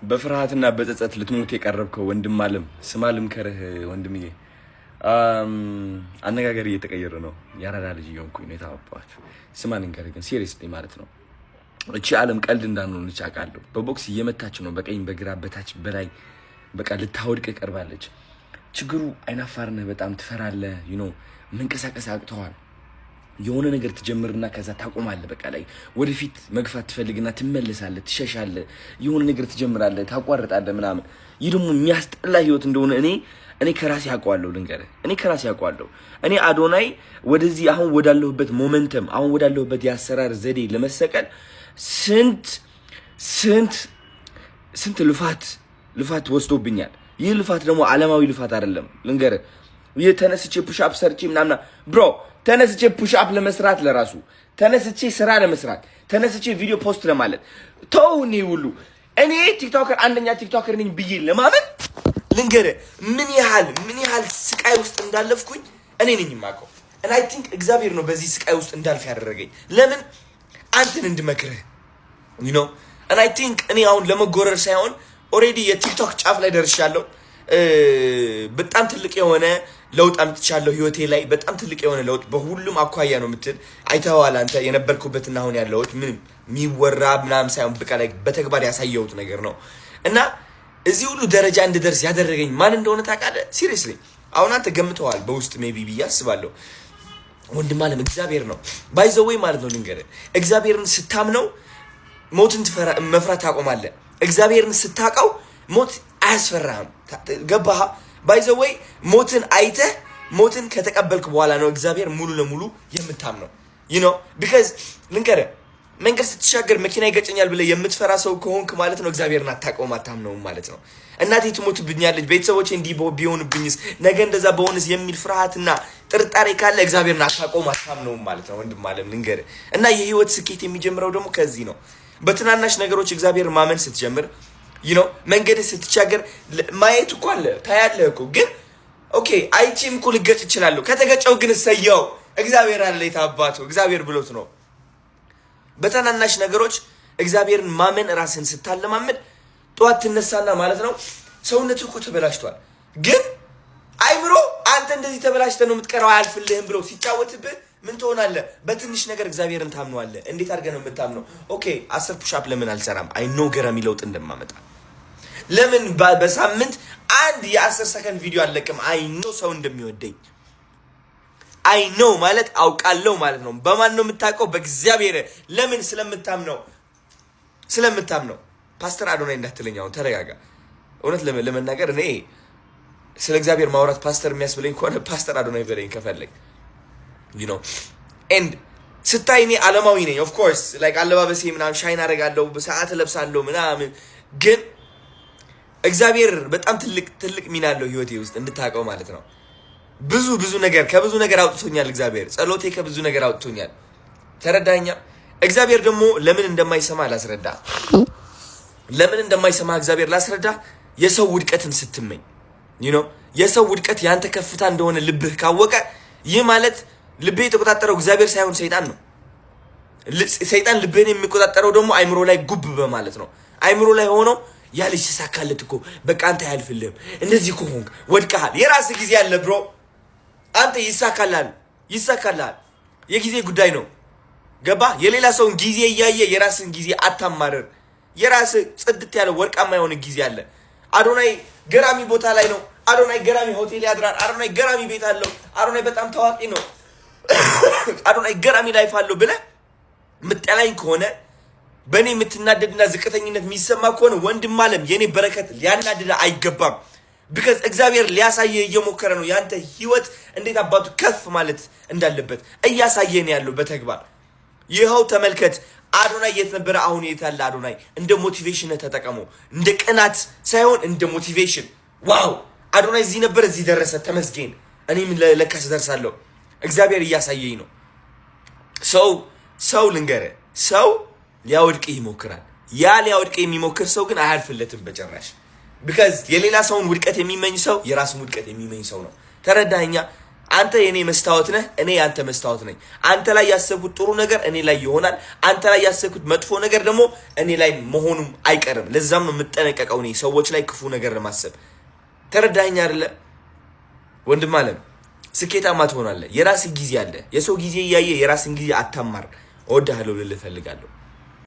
በፍርሃትና በጸጸት ልትሞት የቀረብከው ወንድም አለም ስማ ልምከርህ ወንድምዬ። አነጋገር እየተቀየረ ነው። ያራዳ ልጅ እየሆንኩኝ ነው የታወጣሁት። ስማ ልንገርህ ግን ሲሪየስሊ ማለት ነው። እቺ ዓለም ቀልድ እንዳንሆነች አውቃለሁ። በቦክስ እየመታች ነው፣ በቀኝ በግራ በታች በላይ በቃ ልታወድቅ ቀርባለች። ችግሩ አይናፋርነህ፣ በጣም ትፈራለህ። መንቀሳቀስ አቅተዋል። የሆነ ነገር ትጀምርና ከዛ ታቆማለህ። በቃ ላይ ወደፊት መግፋት ትፈልግና ትመለሳለህ፣ ትሸሻለህ። የሆነ ነገር ትጀምራለህ፣ ታቋርጣለህ ምናምን። ይህ ደግሞ የሚያስጠላ ህይወት እንደሆነ እኔ ከራሴ አውቀዋለሁ። ልንገርህ፣ እኔ ከራሴ አውቀዋለሁ። እኔ አዶናይ ወደዚህ አሁን ወዳለሁበት ሞመንተም፣ አሁን ወዳለሁበት የአሰራር ዘዴ ለመሰቀል ስንት ልፋት ወስዶብኛል። ይህ ልፋት ደግሞ ዓለማዊ ልፋት አይደለም። ልንገርህ፣ ይህ ተነስቼ ፑሽአፕ ሰርቼ ምናምና ብሮ ተነስቼ ፑሽአፕ ለመስራት ለራሱ ተነስቼ ስራ ለመስራት ተነስቼ ቪዲዮ ፖስት ለማለት ተውኔ ሁሉ እኔ ቲክቶከር አንደኛ ቲክቶከር ነኝ ብዬ ለማመን ልንገርህ ምን ያህል ስቃይ ውስጥ እንዳለፍኩኝ እኔ ነኝ የማውቀው። and I think እግዚአብሔር ነው በዚህ ስቃይ ውስጥ እንዳልፍ ያደረገኝ። ለምን አንተን እንድመክርህ and I think እኔ አሁን ለመጎረር ሳይሆን ኦሬዲ የቲክቶክ ጫፍ ላይ ደርሻለሁ። በጣም ትልቅ የሆነ ለውጥ አምጥቻለሁ ህይወቴ ላይ። በጣም ትልቅ የሆነ ለውጥ በሁሉም አኳያ ነው የምትል አይተዋል አንተ። የነበርኩበትና አሁን ያለሁት ምንም የሚወራ ምናምን ሳይሆን በቃ ላይ በተግባር ያሳየሁት ነገር ነው። እና እዚህ ሁሉ ደረጃ እንድደርስ ያደረገኝ ማን እንደሆነ ታውቃለህ? ሲሪየስሊ አሁን አንተ ገምተዋል በውስጥ ሜቢ ብዬ አስባለሁ። ወንድም አለም እግዚአብሔር ነው ባይ ዘ ዌይ ማለት ነው። ልንገርህ እግዚአብሔርን ስታምነው ሞትን መፍራት ታቆማለህ። እግዚአብሔርን ስታውቀው ሞት አያስፈራህም። ገባህ? ባይ ዘ ዌይ ሞትን አይተህ ሞትን ከተቀበልክ በኋላ ነው እግዚአብሔር ሙሉ ለሙሉ የምታምነው። ቢካዝ ልንገርህ መንገድ ስትሻገር መኪና ይገጨኛል ብለህ የምትፈራ ሰው ከሆንክ ማለት ነው እግዚአብሔርን አታውቀውም፣ አታምነውም ማለት ነው። እናቴ ትሞትብኛለች፣ ቤተሰቦቼ እንዲህ ቢሆንብኝስ፣ ነገ እንደዛ በሆንስ የሚል ፍርሃትና ጥርጣሬ ካለ እግዚአብሔርን አታውቀውም፣ አታምነውም ማለት ነው። ወንድም አለም ልንገርህ እና የህይወት ስኬት የሚጀምረው ደግሞ ከዚህ ነው። በትናናሽ ነገሮች እግዚአብሔርን ማመን ስትጀምር መንገድ ስትቻገር ማየት እኮ አለ ታያለህ እኮ። ግን ኦኬ አይቺም እኮ ልገጭ እችላለሁ። ከተገጨው ግን እሰየው እግዚአብሔር አለ የታባቱ እግዚአብሔር ብሎት ነው። በትናናሽ ነገሮች እግዚአብሔርን ማመን ራስን ስታለማመድ ጧት ትነሳና ማለት ነው ሰውነትህ እኮ ተበላሽቷል። ግን አይምሮ አንተ እንደዚህ ተበላሽተህ ነው የምትቀረው አያልፍልህም ብሎ ሲጫወትብህ ምን ትሆናለህ? በትንሽ ነገር እግዚአብሔርን ታምነዋለህ። እንዴት አድርገህ ነው የምታምነው? ኦኬ 10 ፑሽአፕ ለምን አልሰራም? አይ ኖ ገራሚ ለውጥ እንደማመጣ። ለምን በሳምንት አንድ የ10 ሰከንድ ቪዲዮ አለቅም? አይ ኖ ሰው እንደሚወደኝ። አይ ኖ ማለት አውቃለሁ ማለት ነው። በማን ነው የምታውቀው? በእግዚአብሔር። ለምን? ስለምታምነው። ፓስተር አዶናይ እንዳትለኝ አሁን ተረጋጋ። እውነት ለመናገር እኔ ስለ እግዚአብሔር ማውራት ፓስተር የሚያስብለኝ ከሆነ ፓስተር አዶናይ በለኝ ከፈለግ and ስታይ እኔ ዓለማዊ ነኝ። ኦፍ ኮርስ ላይክ አለባበሴ ምናምን ሻይን አደርጋለሁ፣ በሰዓት ለብሳለሁ ምናምን። ግን እግዚአብሔር በጣም ትልቅ ሚና አለው ህይወቴ ውስጥ እንድታውቀው ማለት ነው። ብዙ ነገር ከብዙ ነገር አውጥቶኛል እግዚአብሔር። ጸሎቴ ከብዙ ነገር አውጥቶኛል። ተረዳኛ። እግዚአብሔር ደግሞ ለምን እንደማይሰማ ላስረዳ። ለምን እንደማይሰማ እግዚአብሔር ላስረዳ። የሰው ውድቀትን ስትመኝ የሰው ውድቀት ያንተ ከፍታ እንደሆነ ልብህ ካወቀ ይህ ማለት ልብህ የተቆጣጠረው እግዚአብሔር ሳይሆን ሰይጣን ነው። ሰይጣን ልብህን የሚቆጣጠረው ደግሞ አይምሮ ላይ ጉብ በማለት ነው። አይምሮ ላይ ሆኖ ያ ልጅ ተሳካለት እኮ በቃ አንተ አያልፍልህም፣ እንደዚህ ከሆንክ ወድቀሃል፣ የራስህ ጊዜ አለ ብሮ፣ አንተ ይሳካልሃል። የጊዜ ጉዳይ ነው። ገባ? የሌላ ሰውን ጊዜ እያየ የራስን ጊዜ አታማርር። የራስህ ጽድት ያለ ወርቃማ የሆነ ጊዜ አለ። አዶናይ ገራሚ ቦታ ላይ ነው። አዶናይ ገራሚ ሆቴል ያድራል። አዶናይ ገራሚ ቤት አለው። አዶናይ በጣም ታዋቂ ነው። አዶናይ ገራሚ ላይፍ አለው ብለህ ምጠላኝ ከሆነ በእኔ የምትናደድና ዝቅተኝነት የሚሰማ ከሆነ ወንድም አለም የኔ በረከት ሊያናድድ አይገባም። ቢካዝ እግዚአብሔር ሊያሳየ እየሞከረ ነው። ያንተ ህይወት እንዴት አባቱ ከፍ ማለት እንዳለበት እያሳየን ያለው በተግባር ይኸው ተመልከት። አዶናይ የት ነበረ? አሁን የት ያለ? አዶናይ እንደ ሞቲቬሽን ተጠቀመው፣ እንደ ቅናት ሳይሆን እንደ ሞቲቬሽን። ዋው አዶናይ እዚህ ነበር፣ እዚህ ደረሰ፣ ተመስገን። እኔም ለካስ ደርሳለሁ። እግዚአብሔር እያሳየኝ ነው። ሰው ልንገርህ፣ ሰው ሊያወድቅህ ይሞክራል። ያ ሊያወድቅህ የሚሞክር ሰው ግን አያልፍለትም በጭራሽ። ቢካዝ የሌላ ሰውን ውድቀት የሚመኝ ሰው የራሱን ውድቀት የሚመኝ ሰው ነው። ተረዳኸኛ? አንተ የኔ መስታወት ነህ፣ እኔ ያንተ መስታወት ነኝ። አንተ ላይ ያሰብኩት ጥሩ ነገር እኔ ላይ ይሆናል። አንተ ላይ ያሰብኩት መጥፎ ነገር ደግሞ እኔ ላይ መሆኑም አይቀርም። ለዛም ነው የምጠነቀቀው እኔ ሰዎች ላይ ክፉ ነገር ለማሰብ። ተረዳኸኝ አይደለ ወንድም አለም? ስኬታማ ትሆናለህ። የራስህ ጊዜ አለ። የሰው ጊዜ እያየ የራስን ጊዜ አታማር። እወድሃለሁ ልልህ እፈልጋለሁ።